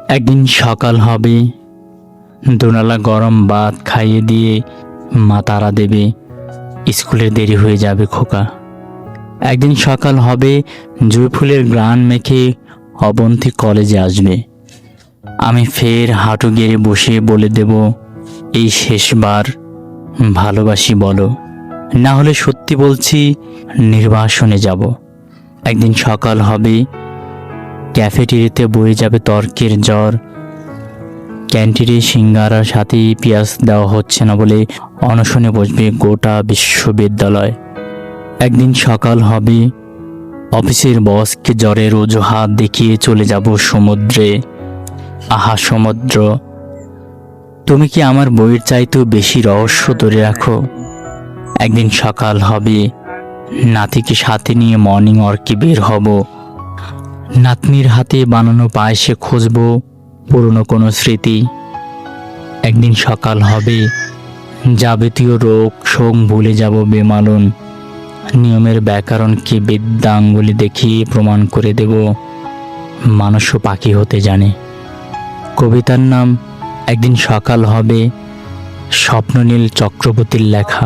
একদিন সকাল হবে, দোনালা গরম ভাত খাইয়ে দিয়ে মা তাড়া দেবে, স্কুলে দেরি হয়ে যাবে খোকা। একদিন সকাল হবে, জুঁই ফুলের গ্রান মেখে অবন্তী কলেজে আসবে। আমি ফের হাঁটু গেড়ে বসে বলে দেব, এই শেষবার ভালোবাসি বলো, না হলে সত্যি বলছি নির্বাসনে যাব। একদিন সকাল হবে, ক্যাফেটেরিয়াতে বয়ে যাবে তর্কের জ্বর। ক্যান্টিনে সিঙ্গারার সাথে পেঁয়াজ দেওয়া হচ্ছে না বলে অনশনে বসবে গোটা বিশ্ববিদ্যালয়। একদিন সকাল হবে, অফিসের বসকে জ্বরের অজুহাত দেখিয়ে চলে যাব সমুদ্রে। আহা সমুদ্র, তুমি কি আমার বইয়ের চাইতেও বেশি রহস্য ধরে রাখো? একদিন সকাল হবে, নাতিকে সাথে নিয়ে মর্নিং ওয়ার্কে বের হব। নাতনির হাতে বানানো পায়েসে খুঁজব পুরনো কোনো স্মৃতি। একদিন সকাল হবে, যাবতীয় রোগ শোক ভুলে যাব বেমালুন। নিয়মের ব্যাকরণকে বিদ্যাঙ্গুলি দেখিয়ে প্রমাণ করে দেব মানুষও পাখি হতে জানে। কবিতার নাম একদিন সকাল হবে, স্বপ্ননীল চক্রবর্তীর লেখা।